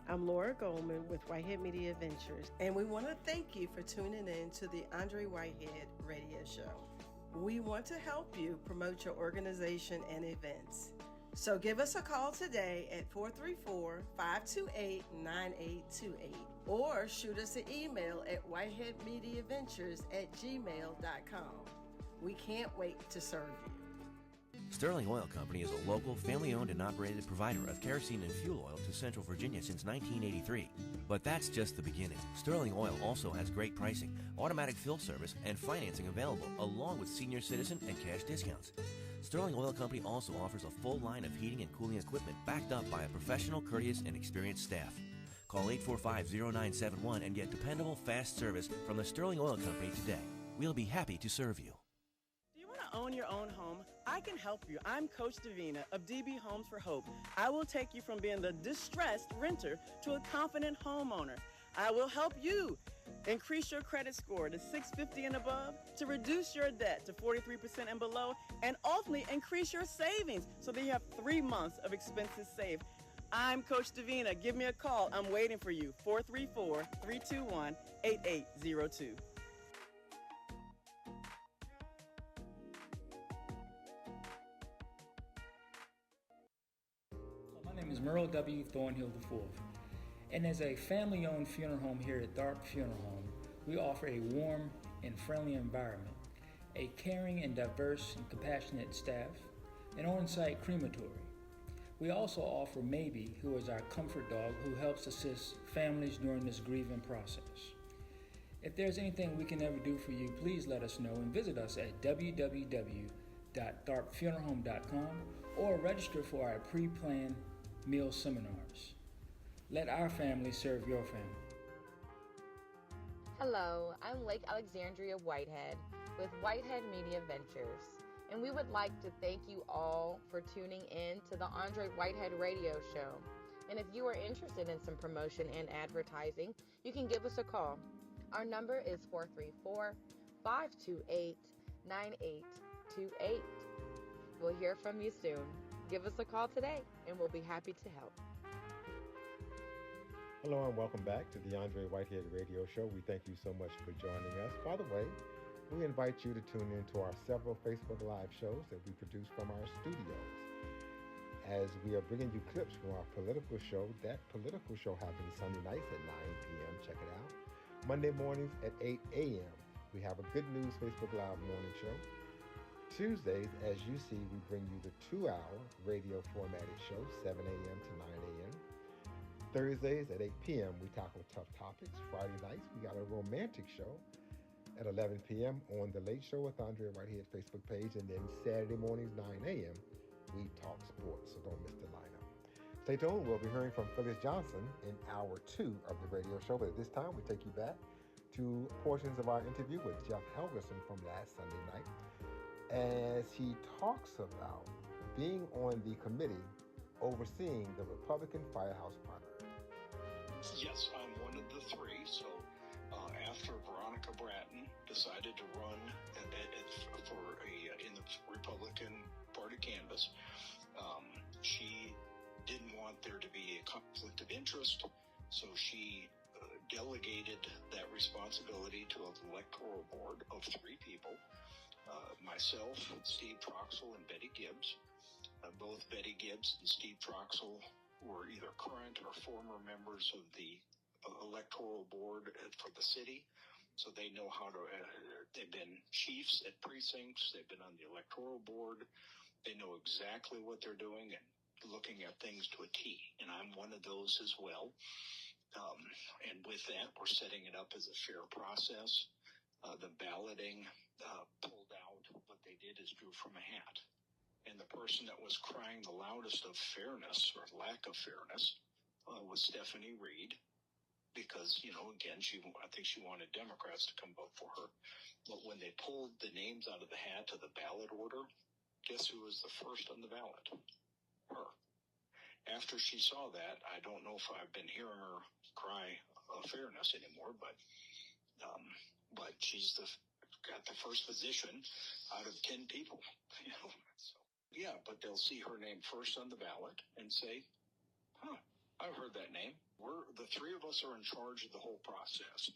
I'm Laura Goldman with Whitehead Media Ventures, and we want to thank you for tuning in to the Andre Whitehead Radio Show. We want to help you promote your organization and events. So give us a call today at 434-528-9828 or shoot us an email at whiteheadmediaventures@gmail.com. We can't wait to serve you. Sterling Oil Company is a local, family-owned and operated provider of kerosene and fuel oil to Central Virginia since 1983. But that's just the beginning. Sterling Oil also has great pricing, automatic fill service, and financing available, along with senior citizen and cash discounts. Sterling Oil Company also offers a full line of heating and cooling equipment backed up by a professional, courteous, and experienced staff. Call 845-0971 and get dependable, fast service from the Sterling Oil Company today. We'll be happy to serve you. Own your own home, I can help you. I'm Coach Davina of DB Homes for Hope. I will take you from being the distressed renter to a confident homeowner. I will help you increase your credit score to 650 and above, to reduce your debt to 43% and below, and ultimately increase your savings so that you have 3 months of expenses saved. I'm Coach Davina. Give me a call. I'm waiting for you. 434-321-8802. My name is Merle W. Thornhill IV, and as a family-owned funeral home here at Tharp Funeral Home, we offer a warm and friendly environment, a caring and diverse and compassionate staff, an on-site crematory. We also offer Maybe, who is our comfort dog who helps assist families during this grieving process. If there's anything we can ever do for you, please let us know and visit us at www.tharpfuneralhome.com or register for our pre-planned meal seminars. Let our family serve your family. Hello, I'm Lake Alexandria Whitehead with Whitehead Media Ventures, and we would like to thank you all for tuning in to the Andre Whitehead Radio Show. And if you are interested in some promotion and advertising, you can give us a call. Our number is 434-528-9828. We'll hear from you soon. Give us a call today, and we'll be happy to help. Hello and welcome back to the Andre Whitehead Radio Show. We thank you so much for joining us. By the way, we invite you to tune in to our several Facebook Live shows that we produce from our studios. As we are bringing you clips from our political show, that political show happens Sunday nights at 9 p.m. Check it out. Monday mornings at 8 a.m. We have a Good News Facebook Live morning show. Tuesdays, as you see, we bring you the 2-hour radio formatted show, 7 a.m. to 9 a.m. Thursdays at 8 p.m., we tackle tough topics. Friday nights, we got a romantic show at 11 p.m. on The Late Show with Andre Whitehead Facebook page. And then Saturday mornings, 9 a.m., we talk sports, so don't miss the lineup. Stay tuned. We'll be hearing from Phyllis Johnson in hour 2 of the radio show. But at this time, we take you back to portions of our interview with Jeff Helgeson from last Sunday night as he talks about being on the committee overseeing the Republican firehouse primary. Yes, I'm one of the 3. So after Veronica Bratton decided to run in the Republican Party canvass, she didn't want there to be a conflict of interest, so she delegated that responsibility to an electoral board of 3 people, myself, Steve Troxel, and Betty Gibbs. Both Betty Gibbs and Steve Troxel were either current or former members of the electoral board for the city. So they know how to, they've been chiefs at precincts, they've been on the electoral board, they know exactly what they're doing and looking at things to a T. And I'm one of those as well. And with that, we're setting it up as a fair process. The balloting pulled out, what they did is drew from a hat. And the person that was crying the loudest of fairness or lack of fairness was Stephanie Reed, because, again, I think she wanted Democrats to come vote for her. But when they pulled the names out of the hat to the ballot order, guess who was the first on the ballot? Her. After she saw that, I don't know if I've been hearing her cry fairness anymore, but she's got the first position out of 10 people, So, yeah, but they'll see her name first on the ballot and say, I've heard that name. The 3 of us are in charge of the whole process.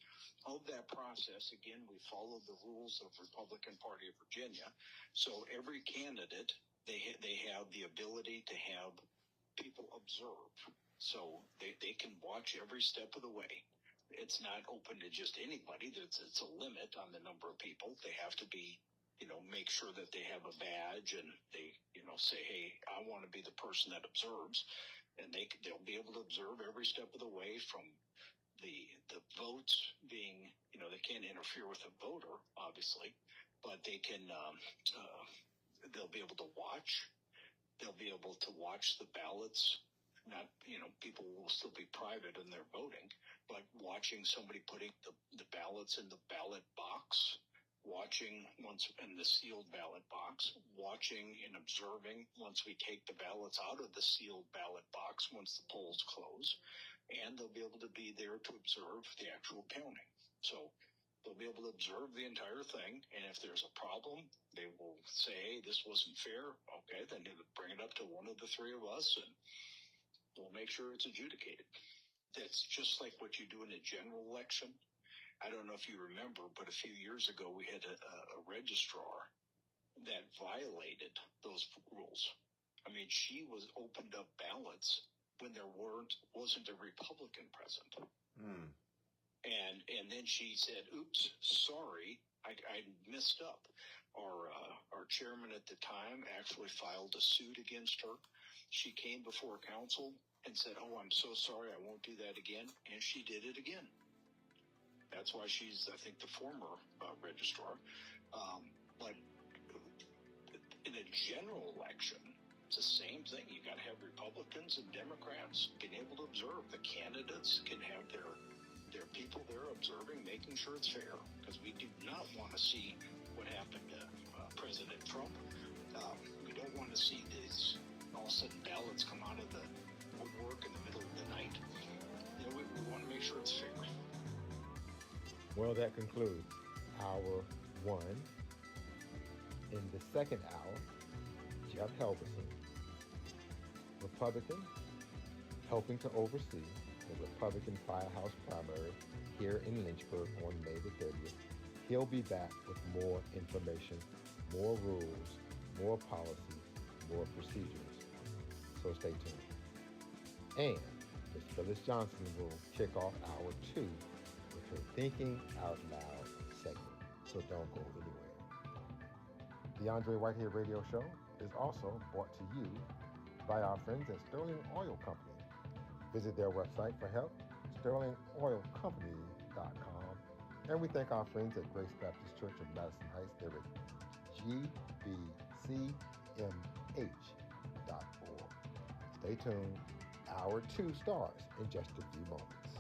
Of that process, again, we follow the rules of Republican Party of Virginia. So every candidate, they have the ability to have people observe. So they can watch every step of the way. It's not open to just anybody. It's a limit on the number of people. They have to be, make sure that they have a badge and they, say, hey, I want to be the person that observes. And they'll be able to observe every step of the way from the votes being, they can't interfere with a voter, obviously, but they can, they'll be able to watch. They'll be able to watch the ballots. Not, people will still be private in their voting, but watching somebody putting the ballots in the ballot box, watching once in the sealed ballot box, watching and observing once we take the ballots out of the sealed ballot box once the polls close, and they'll be able to be there to observe the actual counting. So they'll be able to observe the entire thing, and if there's a problem, they will say, hey, this wasn't fair. Okay, then they'll bring it up to one of the 3 of us, and we'll make sure it's adjudicated. That's just like what you do in a general election. I don't know if you remember, but a few years ago, we had a registrar that violated those rules. I mean, she opened up ballots when there wasn't a Republican present. And then she said, oops, sorry, I messed up. Our chairman at the time actually filed a suit against her. She came before council and said, oh, I'm so sorry, I won't do that again. And she did it again. That's why she's, I think, the former registrar. But in a general election, it's the same thing. You got to have Republicans and Democrats being able to observe. The candidates can have their people there observing, making sure it's fair. Because we do not want to see what happened to President Trump. We don't want to see these all of a sudden ballots come out of the woodwork in the middle of the night. We want to make sure it's fair. Well, that concludes hour 1. In the second hour, Jeff Helgeson, Republican, helping to oversee the Republican Firehouse primary here in Lynchburg on May the 30th. He'll be back with more information, more rules, more policies, more procedures. So stay tuned. And Ms. Phyllis Johnson will kick off hour 2 with her Thinking Out Loud segment. So don't go anywhere. The Andre Whitehead Radio Show is also brought to you by our friends at Sterling Oil Company. Visit their website for help, sterlingoilcompany.com. And we thank our friends at Grace Baptist Church of Madison Heights. They're at gbcmh.org. Stay tuned. Hour 2 starts in just a few moments.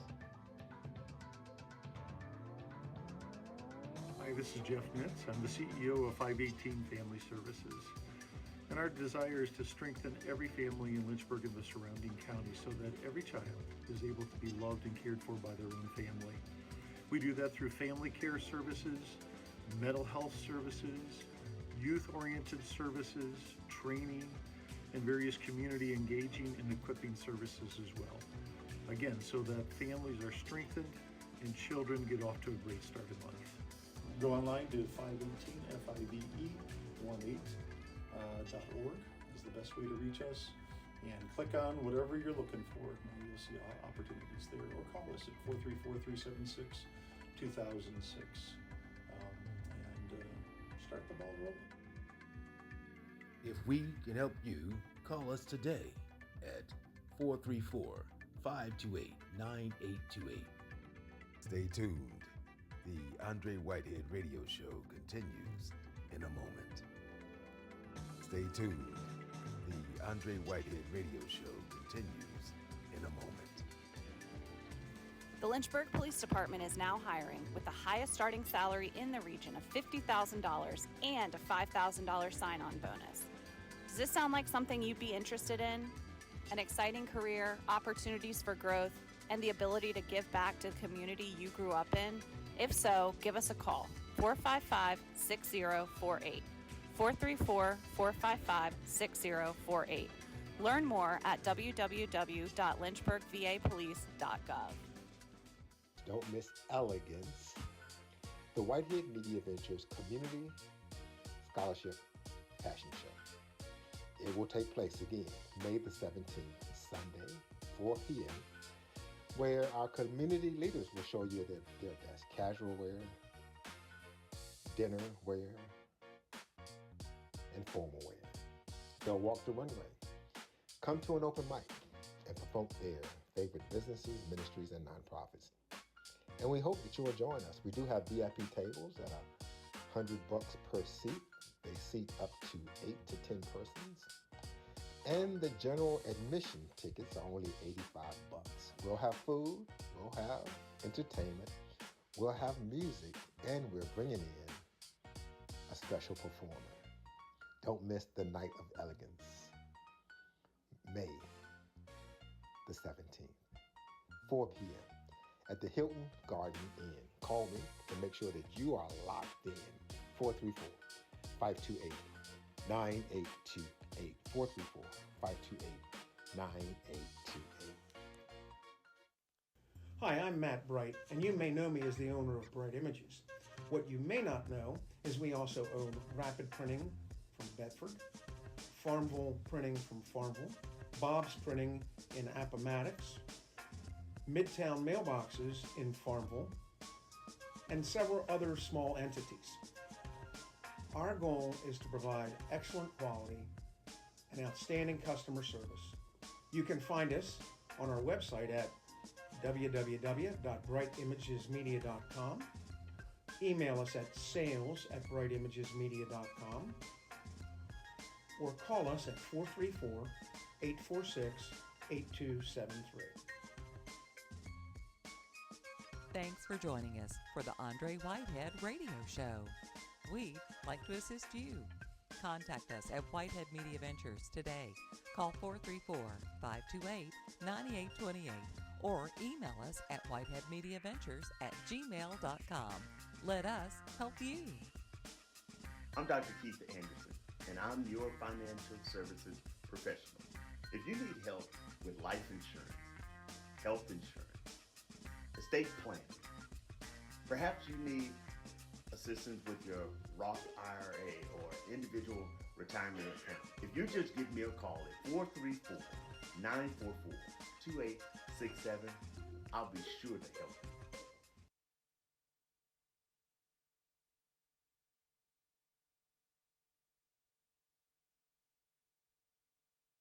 Hi, this is Jeff Nitz. I'm the CEO of 518 Family Services. And our desire is to strengthen every family in Lynchburg and the surrounding county so that every child is able to be loved and cared for by their own family. We do that through family care services, mental health services, youth-oriented services, training, and various community engaging and equipping services as well. Again, so that families are strengthened and children get off to a great start in life. Go online to 518FIVE18.org is the best way to reach us, and click on whatever you're looking for. You'll see opportunities there, or call us at 434-376-2006 and start the ball rolling. If we can help you, call us today at 434-528-9828. Stay tuned. The Andre Whitehead Radio Show continues in a moment. Stay tuned. The Andre Whitehead Radio Show continues in a moment. The Lynchburg Police Department is now hiring with the highest starting salary in the region of $50,000 and a $5,000 sign-on bonus. Does this sound like something you'd be interested in? An exciting career, opportunities for growth, and the ability to give back to the community you grew up in? If so, give us a call, 455-6048, 434-455-6048. Learn more at www.lynchburgvapolice.gov. Don't miss Elegance, the Whitehead Media Ventures Community Scholarship Passion Show. It will take place again May the 17th, Sunday, 4 p.m., where our community leaders will show you their best casual wear, dinner wear, and formal wear. They'll walk the runway, come to an open mic, and promote their favorite businesses, ministries, and nonprofits. And we hope that you will join us. We do have VIP tables that are $100 per seat. They seat up to 8 to 10 persons. And the general admission tickets are only $85. We'll have food, we'll have entertainment, we'll have music, and we're bringing in a special performer. Don't miss the Night of Elegance, May the 17th, 4 p.m. at the Hilton Garden Inn. Call me to make sure that you are locked in. 434-528-9828. 434-528-9828. Hi, I'm Matt Bright, and you may know me as the owner of Bright Images. What you may not know is we also own Rapid Printing from Bedford, Farmville Printing from Farmville, Bob's Printing in Appomattox, Midtown Mailboxes in Farmville, and several other small entities. Our goal is to provide excellent quality and outstanding customer service. You can find us on our website at www.brightimagesmedia.com. Email us at sales@brightimagesmedia.com, or call us at 434-846-8273. Thanks for joining us for the Andre Whitehead Radio Show. We'd like to assist you. Contact us at Whitehead Media Ventures today. Call 434-528-9828 or email us at whiteheadmediaventures@gmail.com. Let us help you. I'm Dr. Keith Anderson, and I'm your financial services professional. If you need help with life insurance, health insurance, estate planning, perhaps you need assistance with your Roth IRA or individual retirement account, if you just give me a call at 434-944-2867, I'll be sure to help you.